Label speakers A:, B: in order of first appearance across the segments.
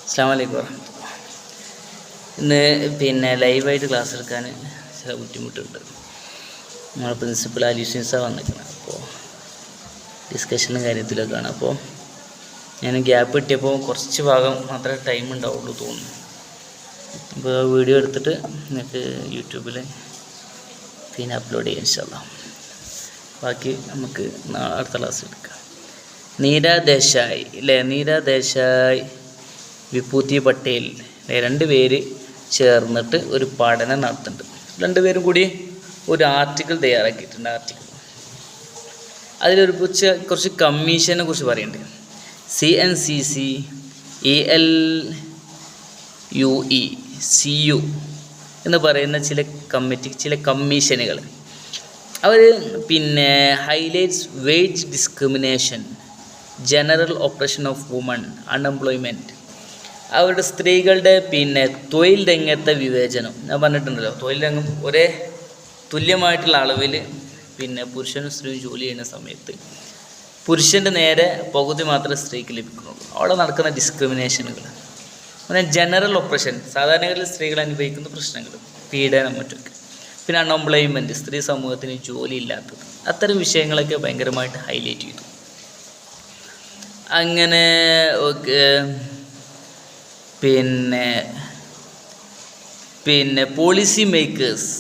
A: അസ്സലാമു അലൈക്കും വറഹ്മത്തുള്ളാഹി. ഇന്ന് ലൈവായിട്ട് ക്ലാസ് എടുക്കാൻ ചില ബുദ്ധിമുട്ടുണ്ട്. നമ്മളെ പ്രിൻസിപ്പൽ അലീഷൻസ വന്നിരിക്കണം. അപ്പോൾ ഡിസ്കഷനും കാര്യത്തിലൊക്കെയാണ്. അപ്പോൾ ഞാൻ ഗ്യാപ്പ് കിട്ടിയപ്പോൾ കുറച്ച് ഭാഗം മാത്രമേ ടൈം ഉണ്ടാവുള്ളൂ തോന്നുന്നു. അപ്പോൾ വീഡിയോ എടുത്തിട്ട് നിങ്ങൾക്ക് യൂട്യൂബിൽ അപ്ലോഡ് ചെയ്യാം ഇൻഷാ അല്ലാഹ്. ബാക്കി നമുക്ക് അടുത്ത ക്ലാസ് എടുക്കാം. നീരാ ദേശായി നീരാ ദേശായി, വിഭൂതി പട്ടേൽ രണ്ട് പേര് ചേർന്നിട്ട് ഒരു പഠനം നടത്തുന്നുണ്ട്. രണ്ടുപേരും കൂടി ഒരു ആർട്ടിക്കിൾ തയ്യാറാക്കിയിട്ടുണ്ട്. അതിലൊരു കുറച്ച് കമ്മീഷനെ കുറിച്ച് പറയുന്നുണ്ട്. CNCC, ELUE, CU എന്ന് പറയുന്ന ചില കമ്മീഷനുകൾ അവർ highlights wage discrimination, general operation of woman, unemployment, അവരുടെ സ്ത്രീകളുടെ തൊഴിൽ രംഗത്തെ വിവേചനം. ഞാൻ പറഞ്ഞിട്ടുണ്ടല്ലോ, തൊഴിൽ രംഗം ഒരേ തുല്യമായിട്ടുള്ള അളവിൽ പുരുഷനും സ്ത്രീയും ജോലി ചെയ്യുന്ന സമയത്ത് പുരുഷൻ്റെ നേരെ പകുതി മാത്രമേ സ്ത്രീക്ക് ലഭിക്കുന്നുള്ളൂ. അവിടെ നടക്കുന്ന ഡിസ്ക്രിമിനേഷനുകൾ, ജനറൽ ഓപ്പറേഷൻ, സാധാരണഗതിയിൽ സ്ത്രീകൾ അനുഭവിക്കുന്ന പ്രശ്നങ്ങൾ, പീഡനം, മറ്റൊക്കെ. അൺഎംപ്ലോയ്മെൻറ്റ്, സ്ത്രീ സമൂഹത്തിന് ജോലി ഇല്ലാത്തത്, അത്തരം വിഷയങ്ങളൊക്കെ ഭയങ്കരമായിട്ട് ഹൈലൈറ്റ് ചെയ്തു. അങ്ങനെ പോളിസി മേക്കേഴ്സ്,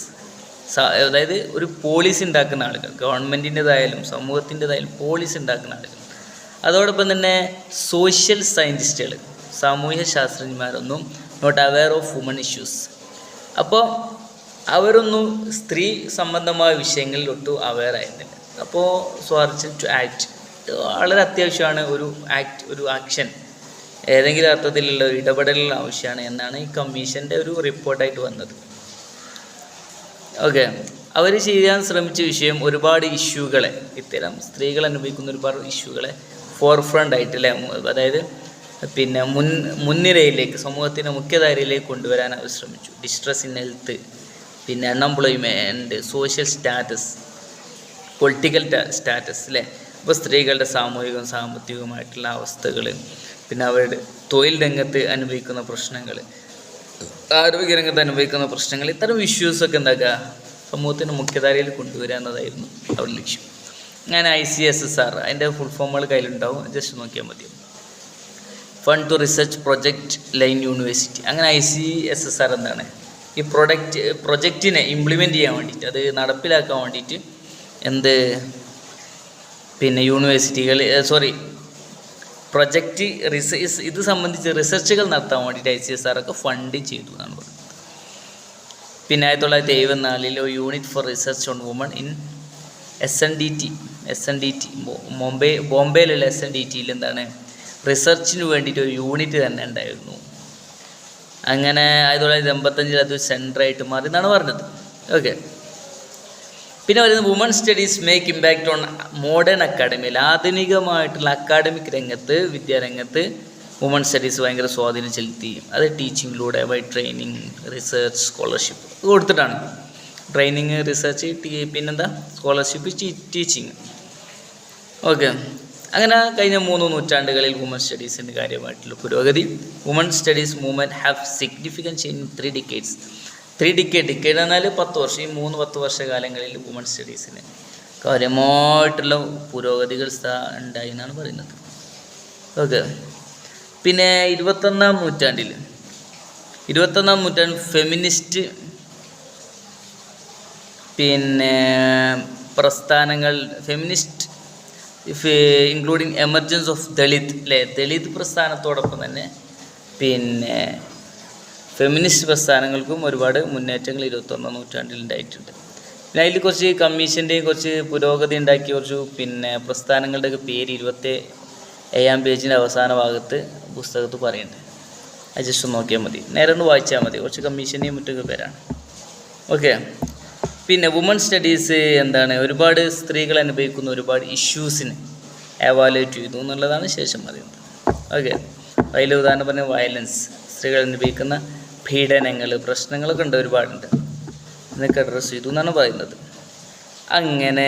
A: അതായത് ഒരു പോളിസി ഉണ്ടാക്കുന്ന ആളുകൾ, ഗവൺമെൻറ്റിൻ്റെതായാലും സമൂഹത്തിൻ്റെതായാലും പോളിസി ഉണ്ടാക്കുന്ന ആളുകൾ, അതോടൊപ്പം തന്നെ സോഷ്യൽ സയൻറ്റിസ്റ്റുകൾ, സാമൂഹ്യ ശാസ്ത്രജ്ഞന്മാരൊന്നും not aware of woman issues. അപ്പോൾ അവരൊന്നും സ്ത്രീ സംബന്ധമായ വിഷയങ്ങളിൽ ഒട്ടും അവെയർ ആയിരുന്നില്ല. അപ്പോൾ ടു ആക്ട് വളരെ അത്യാവശ്യമാണ്. ഒരു ആക്ഷൻ, ഏതെങ്കിലും അർത്ഥത്തിലുള്ള ഒരു ഇടപെടലുകൾ ആവശ്യമാണ് എന്നാണ് ഈ കമ്മീഷൻ്റെ ഒരു റിപ്പോർട്ടായിട്ട് വന്നത്. ഓക്കെ, അവർ ചെയ്യാൻ ശ്രമിച്ച വിഷയം ഒരുപാട് ഇഷ്യൂകളെ, ഇത്തരം സ്ത്രീകൾ അനുഭവിക്കുന്ന ഒരുപാട് ഇഷ്യൂകളെ ഫോർഫ്രണ്ട് ആയിട്ട് അതായത് മുൻനിരയിലേക്ക്, സമൂഹത്തിൻ്റെ മുഖ്യധാരയിലേക്ക് കൊണ്ടുവരാൻ അവർ ശ്രമിച്ചു. Distress in health, unemployment, social status, political status അപ്പോൾ സ്ത്രീകളുടെ സാമൂഹികവും സാമ്പത്തികവുമായിട്ടുള്ള അവസ്ഥകൾ, അവരുടെ തൊഴിൽ രംഗത്ത് അനുഭവിക്കുന്ന പ്രശ്നങ്ങൾ, ആരോഗ്യരംഗത്ത് അനുഭവിക്കുന്ന പ്രശ്നങ്ങൾ, ഇത്തരം ഇഷ്യൂസൊക്കെ സമൂഹത്തിൻ്റെ മുഖ്യധാരയിൽ കൊണ്ടുവരിക എന്നതായിരുന്നു അവരുടെ ലക്ഷ്യം. അങ്ങനെ ICSSR, അതിൻ്റെ ഫുൾ ഫോമുകൾ കയ്യിലുണ്ടാവും, ജസ്റ്റ് നോക്കിയാൽ മതി. Fund to research project line university. അങ്ങനെ ICSSR എന്താണ്? ഈ പ്രൊജക്റ്റിനെ ഇംപ്ലിമെൻറ്റ് ചെയ്യാൻ വേണ്ടിയിട്ട്, അത് നടപ്പിലാക്കാൻ വേണ്ടിയിട്ട് യൂണിവേഴ്സിറ്റികൾ പ്രൊജക്റ്റ് ഇത് സംബന്ധിച്ച് റിസർച്ചുകൾ നടത്താൻ വേണ്ടിയിട്ട് ICSR ഒക്കെ ഫണ്ട് ചെയ്തു എന്നാണ് പറയുന്നത്. 1974 unit for research on woman in SNDT ബോംബെയിലുള്ള SNDTയിൽ റിസർച്ചിന് വേണ്ടിയിട്ട് ഒരു യൂണിറ്റ് തന്നെ ഉണ്ടായിരുന്നു. അങ്ങനെ 1985 അത് സെൻറ്ററായിട്ട് മാറി എന്നാണ് പറഞ്ഞത്. ഓക്കെ, പറയുന്നത് woman studies make impact on modern അക്കാഡമിയിൽ, ആധുനികമായിട്ടുള്ള അക്കാഡമിക് രംഗത്ത്, വിദ്യാരംഗത്ത് വുമൺ സ്റ്റഡീസ് ഭയങ്കര സ്വാധീനം ചെലുത്തി. അത് ടീച്ചിങ്ങിലൂടെ, ബൈ ട്രെയിനിങ്, റിസർച്ച്, സ്കോളർഷിപ്പ് കൊടുത്തിട്ടാണ്. Training, research, scholarship, teaching. Okay, അങ്ങനെ കഴിഞ്ഞ 3 നൂറ്റാണ്ടുകളിൽ വുമൺ സ്റ്റഡീസിൻ്റെ കാര്യമായിട്ടുള്ള പുരോഗതി. Woman studies movement have significant in 3 decades. 3 decade എന്നാൽ 10 വർഷം. ഈ 10 വർഷകാലങ്ങളിൽ വുമൺ സ്റ്റഡീസിന് കാര്യമായിട്ടുള്ള പുരോഗതികൾ ഉണ്ടായി എന്നാണ് പറയുന്നത്. ഓക്കെ, 21ാം നൂറ്റാണ്ടിൽ ഫെമിനിസ്റ്റ് പ്രസ്ഥാനങ്ങൾ, ഇൻക്ലൂഡിങ് എമർജൻസ് ഓഫ് ദളിത് പ്രസ്ഥാനത്തോടൊപ്പം തന്നെ ഫെമിനിസ്റ്റ് പ്രസ്ഥാനങ്ങൾക്കും ഒരുപാട് മുന്നേറ്റങ്ങൾ 21ാം നൂറ്റാണ്ടിൽ ഉണ്ടായിട്ടുണ്ട്. അതിൽ കുറച്ച് കമ്മീഷൻ്റെയും കുറച്ച് പുരോഗതി ഉണ്ടാക്കിയ കുറച്ച് പ്രസ്ഥാനങ്ങളുടെ പേര് 27ാം പേജിൻ്റെ അവസാന ഭാഗത്ത് പുസ്തകത്ത് പറയുന്നുണ്ട്. അത് ജസ്റ്റ് നോക്കിയാൽ മതി, നേരെ ഒന്ന് വായിച്ചാൽ മതി. കുറച്ച് കമ്മീഷൻ്റെയും മറ്റൊക്കെ പേരാണ്. ഓക്കെ, വുമൺ സ്റ്റഡീസ് ഒരുപാട് സ്ത്രീകൾ അനുഭവിക്കുന്ന ഒരുപാട് ഇഷ്യൂസിന് എവാലുവേറ്റ് ചെയ്തു എന്നുള്ളതാണ് ശേഷം പറയുന്നത്. ഓക്കെ, അതിൽ ഉദാഹരണം പറഞ്ഞാൽ വയലൻസ്, സ്ത്രീകൾ അനുഭവിക്കുന്ന പീഡനങ്ങൾ, പ്രശ്നങ്ങളൊക്കെ ഉണ്ട്, ഒരുപാടുണ്ട്, എന്നൊക്കെ അഡ്രസ്സ് ചെയ്തു എന്നാണ് പറയുന്നത്. അങ്ങനെ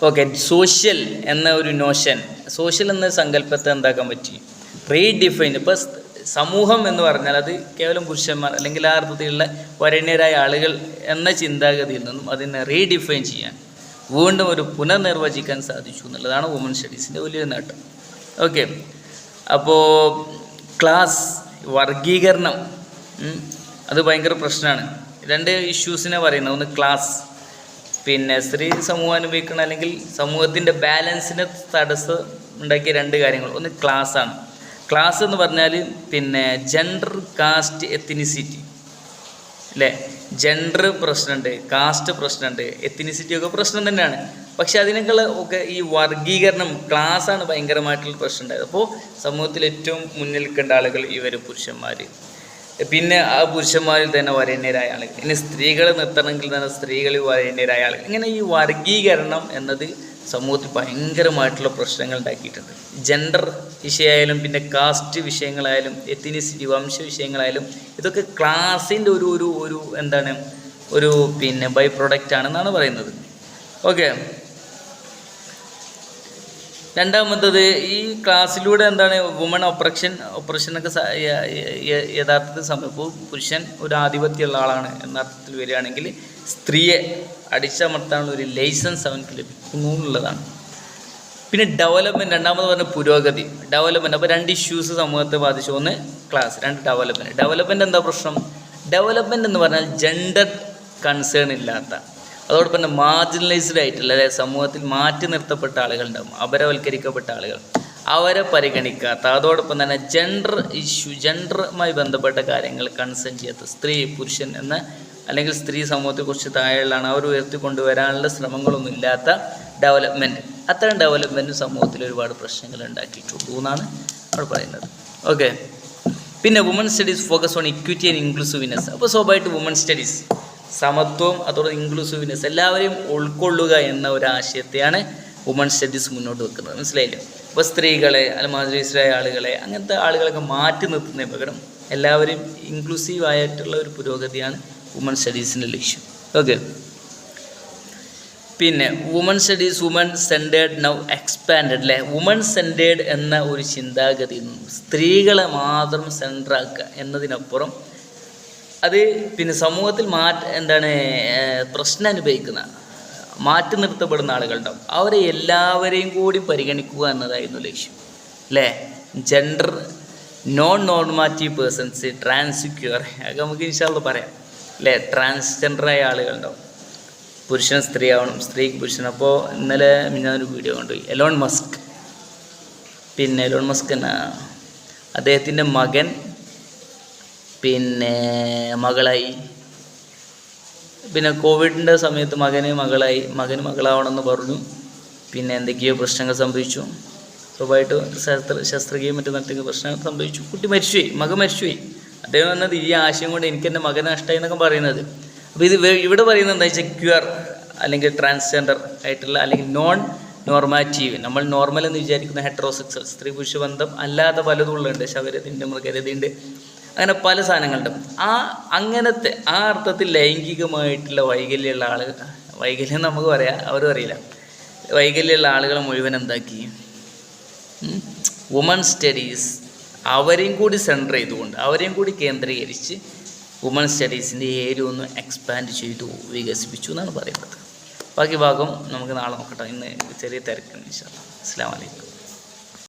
A: ഓക്കെ, സോഷ്യൽ എന്ന ഒരു നോഷൻ, സോഷ്യൽ എന്ന സങ്കല്പത്തെ എന്താക്കാൻ പറ്റി, റീഡിഫൈൻ. ഇപ്പോൾ സമൂഹം എന്ന് പറഞ്ഞാൽ അത് കേവലം പുരുഷന്മാർ അല്ലെങ്കിൽ ആ അർത്ഥത്തിലുള്ള വരണ്യരായ ആളുകൾ എന്ന ചിന്താഗതിയിൽ നിന്നും അതിനെ റീഡിഫൈൻ ചെയ്യാൻ, വീണ്ടും ഒരു പുനർനിർവചിക്കാൻ സാധിച്ചു എന്നുള്ളതാണ് വുമൺ സ്റ്റഡീസിൻ്റെ വലിയൊരു നേട്ടം. ഓക്കെ, അപ്പോൾ ക്ലാസ് വർഗീകരണം അത് ഭയങ്കര പ്രശ്നമാണ്. രണ്ട് ഇഷ്യൂസിനെ പറയുന്നത്, ഒന്ന് ക്ലാസ്, പിന്നെ സ്ത്രീ സമൂഹം അനുഭവിക്കണം അല്ലെങ്കിൽ സമൂഹത്തിൻ്റെ ബാലൻസിനെ തടസ്സം ഉണ്ടാക്കിയ രണ്ട് കാര്യങ്ങൾ. ഒന്ന് ക്ലാസ്സാണ്. ക്ലാസ് എന്ന് പറഞ്ഞാൽ പിന്നെ ജെൻഡർ, കാസ്റ്റ്, എത്തിനിസിറ്റി അല്ലേ? ജെൻഡർ പ്രശ്നമുണ്ട്, കാസ്റ്റ് പ്രശ്നമുണ്ട്, എത്തിനിസിറ്റി ഒക്കെ പ്രശ്നം തന്നെയാണ്. പക്ഷെ അതിനേക്കാൾ ഒക്കെ ഈ വർഗീകരണം, ക്ലാസ്സാണ് ഭയങ്കരമായിട്ടുള്ള പ്രശ്നം ഉണ്ടായത്. അപ്പോൾ സമൂഹത്തിൽ ഏറ്റവും മുന്നിൽ നിൽക്കേണ്ട ആളുകൾ ഇവർ പുരുഷന്മാർ, പിന്നെ ആ പുരുഷന്മാരിൽ തന്നെ വരണ്യരായ ആളുകൾ, ഇനി സ്ത്രീകളെ നിർത്തണമെങ്കിൽ തന്നെ സ്ത്രീകളിൽ വരണ്യരായ ആളുകൾ. ഇങ്ങനെ ഈ വർഗീകരണം എന്നത് സമൂഹത്തിൽ ഭയങ്കരമായിട്ടുള്ള പ്രശ്നങ്ങൾ ഉണ്ടാക്കിയിട്ടുണ്ട്. ജെൻഡർ വിഷയമായാലും പിന്നെ കാസ്റ്റ് വിഷയങ്ങളായാലും എത്തിനിസിറ്റി വംശ വിഷയങ്ങളായാലും ഇതൊക്കെ ക്ലാസിൻ്റെ ഒരു എന്താണ് ഒരു പിന്നെ ബൈ പ്രൊഡക്റ്റ് ആണെന്നാണ് പറയുന്നത്. ഓക്കെ, രണ്ടാമത്തത് ഈ ക്ലാസ്സിലൂടെ എന്താണ് വുമൺ ഒപ്രഷനൊക്കെ യഥാർത്ഥത്തിൽ സംഭവിപ്പോൾ പുരുഷൻ ഒരു ആധിപത്യമുള്ള ആളാണ് എന്ന അർത്ഥത്തിൽ വരികയാണെങ്കിൽ സ്ത്രീയെ അടിച്ചമർത്താനുള്ള ഒരു ലൈസൻസ് അവർക്ക് ലഭിക്കുന്നു എന്നുള്ളതാണ്. പിന്നെ ഡെവലപ്മെൻറ്റ്, രണ്ടാമത് പറഞ്ഞ പുരോഗതി, ഡെവലപ്മെൻറ്റ്. അപ്പോൾ രണ്ട് ഇഷ്യൂസ് സമൂഹത്തെ ബാധിച്ചു. ഒന്ന് ക്ലാസ്, രണ്ട് ഡെവലപ്മെൻറ്റ്. ഡെവലപ്മെൻറ്റ് എന്താ പ്രശ്നം? ഡെവലപ്മെൻറ്റ് എന്ന് പറഞ്ഞാൽ ജെൻഡർ കൺസേൺ ഇല്ലാത്ത, അതോടൊപ്പം തന്നെ മാർജിനലൈസ്ഡ് ആയിട്ടുള്ള, അതായത് സമൂഹത്തിൽ മാറ്റി നിർത്തപ്പെട്ട ആളുകളുണ്ടാകും, അപരവൽക്കരിക്കപ്പെട്ട ആളുകൾ, അവരെ പരിഗണിക്കാത്ത, അതോടൊപ്പം തന്നെ ജെൻഡർ ഇഷ്യൂ, ജെൻഡറുമായി ബന്ധപ്പെട്ട കാര്യങ്ങൾ കൺസേൺ ചെയ്യാത്ത, സ്ത്രീ പുരുഷൻ എന്ന അല്ലെങ്കിൽ സ്ത്രീ സമൂഹത്തെക്കുറിച്ച് താഴെയുള്ളതാണ് അവർ ഉയർത്തിക്കൊണ്ടുവരാനുള്ള ശ്രമങ്ങളൊന്നും ഇല്ലാത്ത ഡെവലപ്മെൻറ്റ്. അത്തരം ഡെവലപ്മെൻറ്റ് സമൂഹത്തിൽ ഒരുപാട് പ്രശ്നങ്ങൾ ഉണ്ടാക്കിയിട്ടുള്ളൂ എന്നാണ് അവർ പറയുന്നത്. ഓക്കെ, പിന്നെ woman studies focus on equity and inclusiveness. അപ്പോൾ സ്വാഭാവികമായിട്ട് വുമൺ സ്റ്റഡീസ് സമത്വം, അതോടെ ഇൻക്ലൂസീവ്നെസ്, എല്ലാവരെയും ഉൾക്കൊള്ളുക എന്ന ഒരു ആശയത്തെയാണ് വുമൺ സ്റ്റഡീസ് മുന്നോട്ട് വെക്കുന്നത്. മനസ്സിലായില്ലേ? അപ്പോൾ സ്ത്രീകളെ അല്ലെങ്കിൽ മാർജിനലൈസ്ഡായ ആളുകളെ അങ്ങനത്തെ ആളുകളൊക്കെ മാറ്റി നിർത്തുന്നതിന് പകരം എല്ലാവരെയും ഇൻക്ലൂസീവ് ആയിട്ടുള്ള ഒരു പുരോഗതിയാണ് വുമൺ സ്റ്റഡീസിൻ്റെ ലക്ഷ്യം. ഓക്കെ, പിന്നെ woman studies woman centred now expanded അല്ലേ? വുമൺ സെൻറ്റേഡ് എന്ന ഒരു ചിന്താഗതി, സ്ത്രീകളെ മാത്രം സെൻറ്ററാക്കുക എന്നതിനപ്പുറം അത് പിന്നെ സമൂഹത്തിൽ പ്രശ്നം അനുഭവിക്കുന്ന, മാറ്റി നിർത്തപ്പെടുന്ന ആളുകളുണ്ടാവും, അവരെ എല്ലാവരെയും കൂടി പരിഗണിക്കുക എന്നതായിരുന്നു ലക്ഷ്യം അല്ലേ? ജെൻഡർ നോൺ നോർമാറ്റീവ് പേഴ്സൺസ്, ട്രാൻസ്ക്യൂർ ഒക്കെ നമുക്ക് ഇൻഷാല്ലാ പറയാം അല്ലേ? ട്രാൻസ്ജെൻഡറായ ആളുകളുണ്ടാവും, പുരുഷൻ സ്ത്രീ ആവണം, സ്ത്രീക്ക് പുരുഷൻ. അപ്പോൾ ഇന്നലെ ഞാനൊരു വീഡിയോ കണ്ടുപോയി, എലോൺ മസ്ക് എന്നാ അദ്ദേഹത്തിൻ്റെ മകൻ പിന്നെ മകളായി, പിന്നെ കോവിഡിൻ്റെ സമയത്ത് മകന് മകളാവണമെന്ന് പറഞ്ഞു, പിന്നെ എന്തൊക്കെയോ പ്രശ്നങ്ങൾ സംഭവിച്ചു, സ്വാഭാവികമായിട്ട് ശസ്ത്രക്രിയയും മറ്റു നടത്തിയ പ്രശ്നങ്ങൾ സംഭവിച്ചു, കുട്ടി മകൻ മരിച്ചുപോയി. അദ്ദേഹം വന്നത് ഈ ആശയം കൊണ്ട് എനിക്ക് എൻ്റെ മകനെ നഷ്ടമായി എന്നൊക്കെ പറയുന്നത്. അപ്പോൾ ഇത് ഇവിടെ പറയുന്നത് എന്താ വെച്ചാൽ ക്യൂർ അല്ലെങ്കിൽ ട്രാൻസ്ജെൻഡർ ആയിട്ടുള്ള അല്ലെങ്കിൽ നോൺ നോർമാറ്റീവ്, നമ്മൾ നോർമൽ എന്ന് വിചാരിക്കുന്ന ഹെറ്ററോസെക്സൽ, സ്ത്രീ പുരുഷ ബന്ധം അല്ലാതെ പലതും ഉള്ളുണ്ട്, ശവരതിൻ്റെ മൃഗരതിയുണ്ട്, അങ്ങനെ പല സാധനങ്ങളുണ്ട്. അങ്ങനത്തെ ആ അർത്ഥത്തിൽ ലൈംഗികമായിട്ടുള്ള വൈകല്യമുള്ള ആളുകൾ, വൈകല്യം നമുക്ക് പറയാം, അവരും അറിയില്ല, വൈകല്യമുള്ള ആളുകളെ മുഴുവൻ എന്താക്കി വുമൺ സ്റ്റഡീസ് അവരെയും കൂടി സെൻറ്റർ ചെയ്തുകൊണ്ട്, അവരെയും കൂടി കേന്ദ്രീകരിച്ച് വുമൺ സ്റ്റഡീസിൻ്റെ ഏരിയ ഒന്ന് എക്സ്പാൻഡ് ചെയ്തു, വികസിപ്പിച്ചു എന്നാണ് പറയുന്നത്. ബാക്കി ഭാഗം നമുക്ക് നാളെ നോക്കട്ടെ, ഇന്ന് ചെറിയ തിരക്കുണ്ട്. ഇൻഷാ അല്ലാഹ്. അസ്സലാമു അലൈക്കും.